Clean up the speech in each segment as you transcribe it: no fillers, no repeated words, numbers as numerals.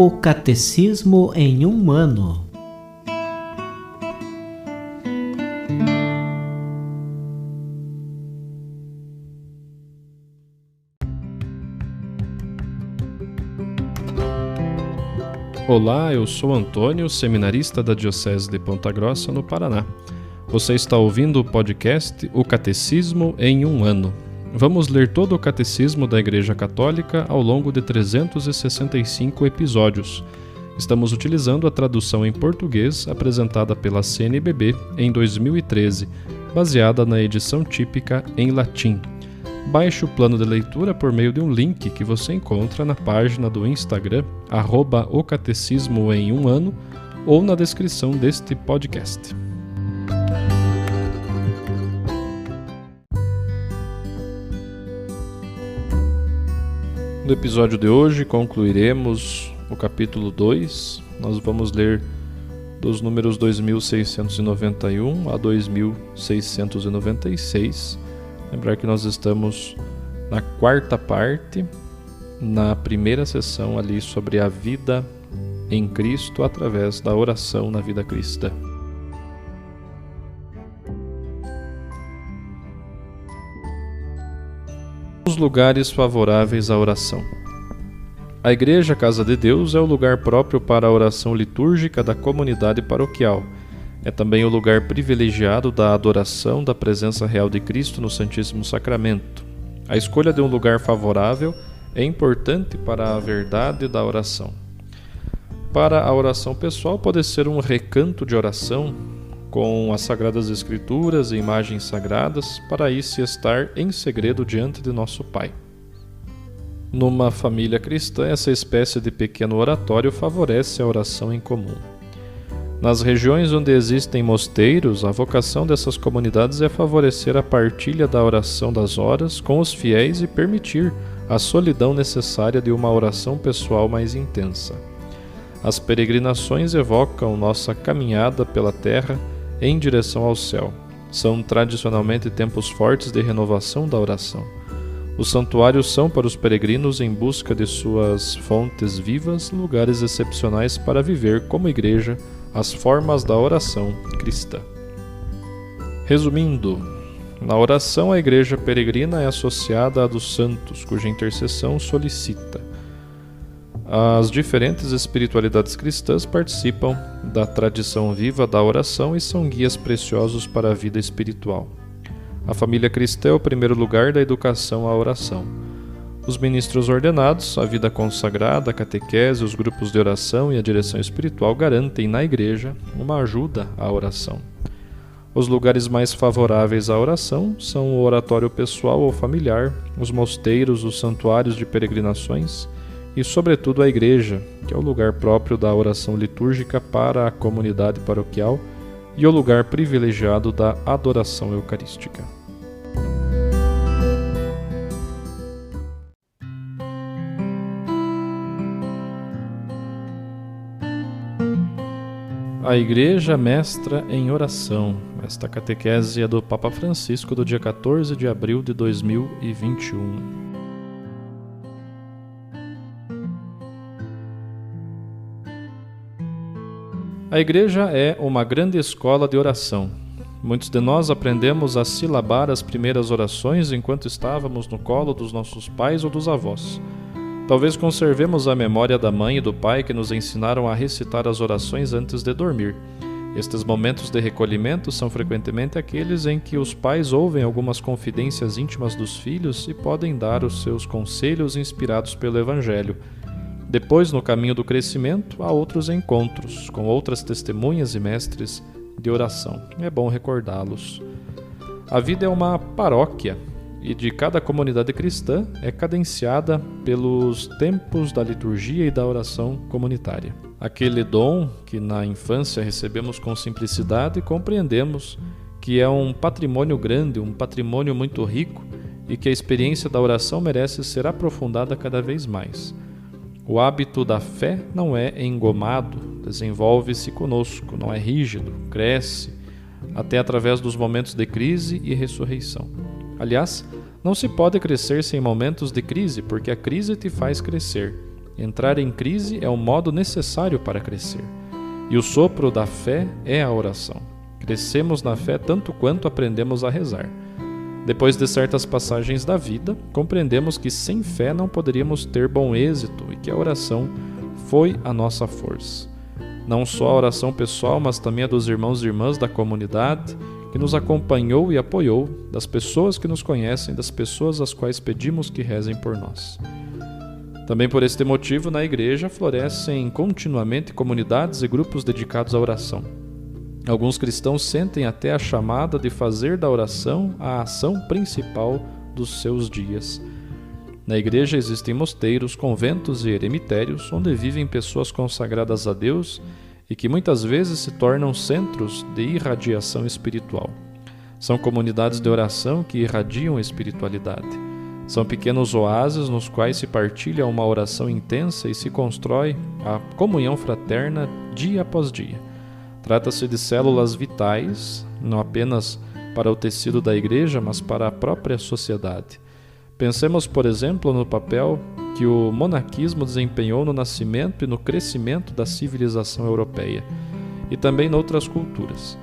O Catecismo em um ano. Olá, eu sou Antônio, seminarista da Diocese de Ponta Grossa, no Paraná. Você está ouvindo o podcast O Catecismo em um ano. Vamos ler todo o Catecismo da Igreja Católica ao longo de 365 episódios. Estamos utilizando a tradução em português apresentada pela CNBB em 2013, baseada na edição típica em latim. Baixe o plano de leitura por meio de um link que você encontra na página do Instagram, @o Catecismo em um ano, ou na descrição deste podcast. No episódio de hoje concluiremos o capítulo 2. Nós vamos ler dos números 2691 a 2696. Lembrar que nós estamos na quarta parte, na primeira sessão ali sobre a vida em Cristo através da oração na vida cristã. Os lugares favoráveis à oração. A Igreja Casa de Deus é o lugar próprio para a oração litúrgica da comunidade paroquial. É também o lugar privilegiado da adoração da presença real de Cristo no Santíssimo Sacramento. A escolha de um lugar favorável é importante para a verdade da oração. Para a oração pessoal, pode ser um recanto de oração com as Sagradas Escrituras e imagens sagradas, para aí se estar em segredo diante de nosso Pai. Numa família cristã, essa espécie de pequeno oratório favorece a oração em comum. Nas regiões onde existem mosteiros, a vocação dessas comunidades é favorecer a partilha da oração das horas com os fiéis e permitir a solidão necessária de uma oração pessoal mais intensa. As peregrinações evocam nossa caminhada pela terra em direção ao céu. São tradicionalmente tempos fortes de renovação da oração. Os santuários são para os peregrinos, em busca de suas fontes vivas, lugares excepcionais para viver como igreja as formas da oração cristã. Resumindo, na oração a igreja peregrina é associada à dos santos, cuja intercessão solicita. As diferentes espiritualidades cristãs participam da tradição viva da oração e são guias preciosos para a vida espiritual. A família cristã é o primeiro lugar da educação à oração. Os ministros ordenados, a vida consagrada, a catequese, os grupos de oração e a direção espiritual garantem na igreja uma ajuda à oração. Os lugares mais favoráveis à oração são o oratório pessoal ou familiar, os mosteiros, os santuários de peregrinações e, sobretudo, a igreja, que é o lugar próprio da oração litúrgica para a comunidade paroquial e o lugar privilegiado da adoração eucarística. A Igreja Mestra em Oração. Esta catequese é do Papa Francisco do dia 14 de abril de 2021. A Igreja é uma grande escola de oração. Muitos de nós aprendemos a silabar as primeiras orações enquanto estávamos no colo dos nossos pais ou dos avós. Talvez conservemos a memória da mãe e do pai que nos ensinaram a recitar as orações antes de dormir. Estes momentos de recolhimento são frequentemente aqueles em que os pais ouvem algumas confidências íntimas dos filhos e podem dar os seus conselhos inspirados pelo Evangelho. Depois, no caminho do crescimento, há outros encontros com outras testemunhas e mestres de oração. É bom recordá-los. A vida é uma paróquia e de cada comunidade cristã é cadenciada pelos tempos da liturgia e da oração comunitária. Aquele dom que na infância recebemos com simplicidade, compreendemos que é um patrimônio grande, um patrimônio muito rico e que a experiência da oração merece ser aprofundada cada vez mais. O hábito da fé não é engomado, desenvolve-se conosco, não é rígido, cresce, até através dos momentos de crise e ressurreição. Aliás, não se pode crescer sem momentos de crise, porque a crise te faz crescer. Entrar em crise é um modo necessário para crescer. E o sopro da fé é a oração. Crescemos na fé tanto quanto aprendemos a rezar. Depois de certas passagens da vida, compreendemos que sem fé não poderíamos ter bom êxito e que a oração foi a nossa força. Não só a oração pessoal, mas também a dos irmãos e irmãs da comunidade, que nos acompanhou e apoiou, das pessoas que nos conhecem, das pessoas às quais pedimos que rezem por nós. Também por este motivo, na igreja florescem continuamente comunidades e grupos dedicados à oração. Alguns cristãos sentem até a chamada de fazer da oração a ação principal dos seus dias. Na igreja existem mosteiros, conventos e eremitérios, onde vivem pessoas consagradas a Deus e que muitas vezes se tornam centros de irradiação espiritual. São comunidades de oração que irradiam a espiritualidade. São pequenos oásis nos quais se partilha uma oração intensa e se constrói a comunhão fraterna dia após dia. Trata-se de células vitais, não apenas para o tecido da igreja, mas para a própria sociedade. Pensemos, por exemplo, no papel que o monaquismo desempenhou no nascimento e no crescimento da civilização europeia, e também noutras culturas.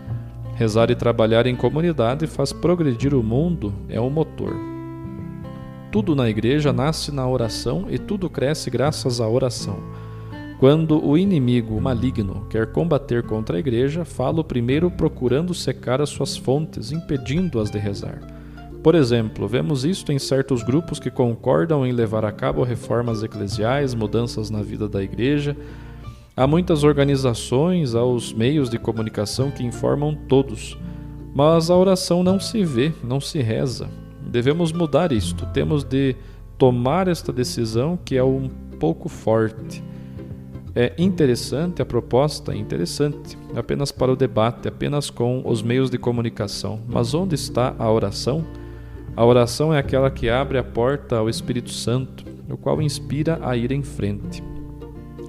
Rezar e trabalhar em comunidade faz progredir o mundo, é um motor. Tudo na igreja nasce na oração e tudo cresce graças à oração. Quando o inimigo, o maligno, quer combater contra a igreja, fala primeiro procurando secar as suas fontes, impedindo-as de rezar. Por exemplo, vemos isto em certos grupos que concordam em levar a cabo reformas eclesiais, mudanças na vida da igreja. Há muitas organizações, há os meios de comunicação que informam todos, mas a oração não se vê, não se reza. Devemos mudar isto, temos de tomar esta decisão que é um pouco forte. É interessante, a proposta é interessante, apenas para o debate, apenas com os meios de comunicação. Mas onde está a oração? A oração é aquela que abre a porta ao Espírito Santo, o qual inspira a ir em frente.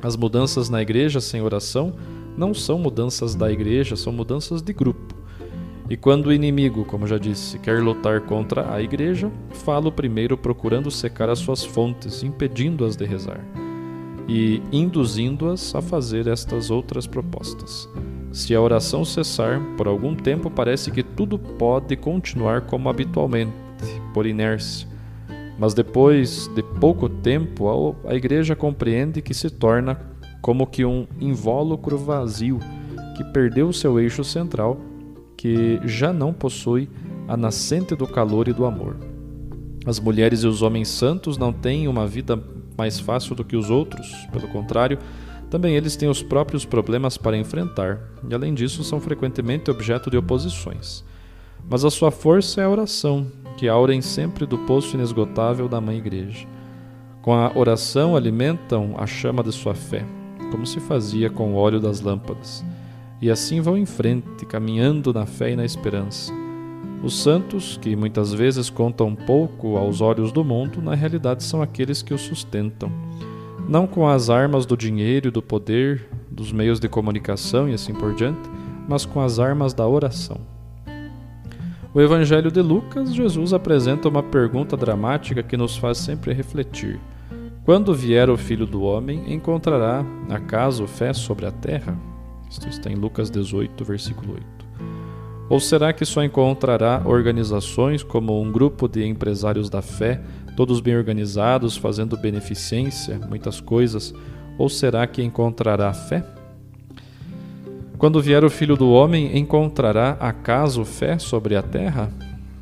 As mudanças na igreja sem oração não são mudanças da igreja, são mudanças de grupo. E quando o inimigo, como já disse, quer lutar contra a igreja, fala primeiro procurando secar as suas fontes, impedindo-as de rezar e induzindo-as a fazer estas outras propostas. Se a oração cessar, por algum tempo parece que tudo pode continuar como habitualmente, por inércia. Mas depois de pouco tempo, a igreja compreende que se torna como que um invólucro vazio, que perdeu seu eixo central, que já não possui a nascente do calor e do amor. As mulheres e os homens santos não têm uma vida mais fácil do que os outros, pelo contrário, também eles têm os próprios problemas para enfrentar, e além disso são frequentemente objeto de oposições. Mas a sua força é a oração, que aurem sempre do poço inesgotável da Mãe Igreja. Com a oração alimentam a chama de sua fé, como se fazia com o óleo das lâmpadas, e assim vão em frente, caminhando na fé e na esperança. Os santos, que muitas vezes contam pouco aos olhos do mundo, na realidade são aqueles que o sustentam, não com as armas do dinheiro e do poder, dos meios de comunicação e assim por diante, mas com as armas da oração. O Evangelho de Lucas, Jesus apresenta uma pergunta dramática que nos faz sempre refletir. Quando vier o Filho do Homem, encontrará, acaso, fé sobre a terra? Isto está em Lucas 18, versículo 8. Ou será que só encontrará organizações como um grupo de empresários da fé, todos bem organizados, fazendo beneficência, muitas coisas? Ou será que encontrará fé? Quando vier o Filho do Homem, encontrará acaso fé sobre a terra?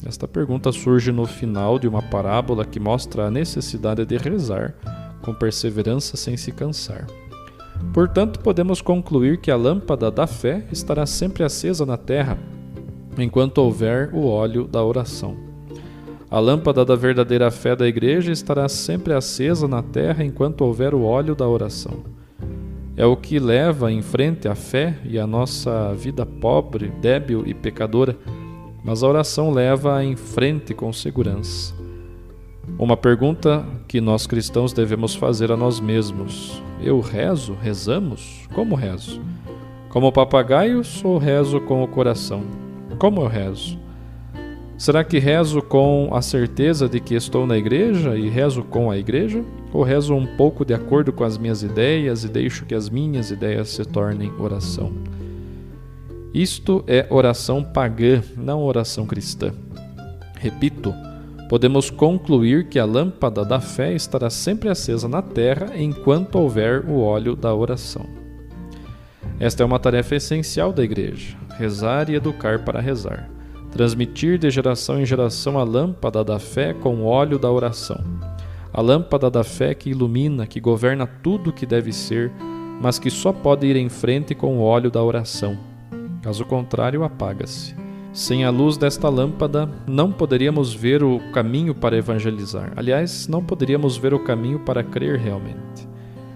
Esta pergunta surge no final de uma parábola que mostra a necessidade de rezar com perseverança sem se cansar. Portanto, podemos concluir que a lâmpada da fé estará sempre acesa na terra, enquanto houver o óleo da oração. A lâmpada da verdadeira fé da igreja estará sempre acesa na terra enquanto houver o óleo da oração. É o que leva em frente a fé e a nossa vida pobre, débil e pecadora, mas a oração leva em frente com segurança. Uma pergunta que nós cristãos devemos fazer a nós mesmos: eu rezo? Rezamos? Como rezo? Como papagaios ou rezo com o coração? Como eu rezo? Será que rezo com a certeza de que estou na igreja e rezo com a igreja? Ou rezo um pouco de acordo com as minhas ideias e deixo que as minhas ideias se tornem oração? Isto é oração pagã, não oração cristã. Repito, podemos concluir que a lâmpada da fé estará sempre acesa na terra enquanto houver o óleo da oração. Esta é uma tarefa essencial da igreja: rezar e educar para rezar. Transmitir de geração em geração a lâmpada da fé com o óleo da oração. A lâmpada da fé que ilumina, que governa tudo o que deve ser, mas que só pode ir em frente com o óleo da oração. Caso contrário, apaga-se. Sem a luz desta lâmpada, não poderíamos ver o caminho para evangelizar. Aliás, não poderíamos ver o caminho para crer realmente.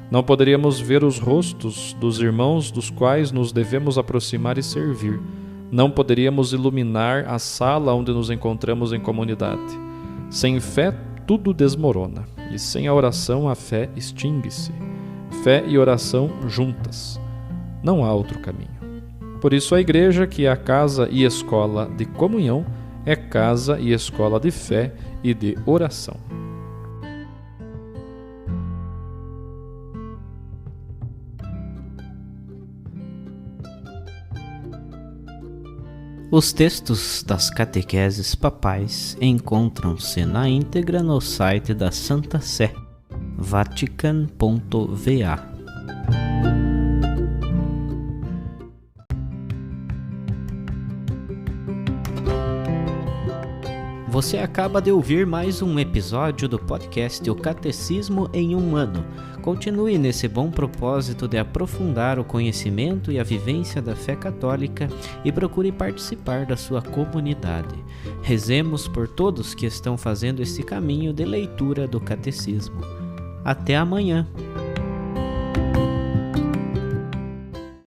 Não poderíamos ver os rostos dos irmãos dos quais nos devemos aproximar e servir. Não poderíamos iluminar a sala onde nos encontramos em comunidade. Sem fé, tudo desmorona, e sem a oração, a fé extingue-se. Fé e oração juntas. Não há outro caminho. Por isso, a igreja, que é a casa e escola de comunhão, é casa e escola de fé e de oração. Os textos das catequeses papais encontram-se na íntegra no site da Santa Sé, vatican.va. Você acaba de ouvir mais um episódio do podcast O Catecismo em um Ano. Continue nesse bom propósito de aprofundar o conhecimento e a vivência da fé católica e procure participar da sua comunidade. Rezemos por todos que estão fazendo esse caminho de leitura do Catecismo. Até amanhã!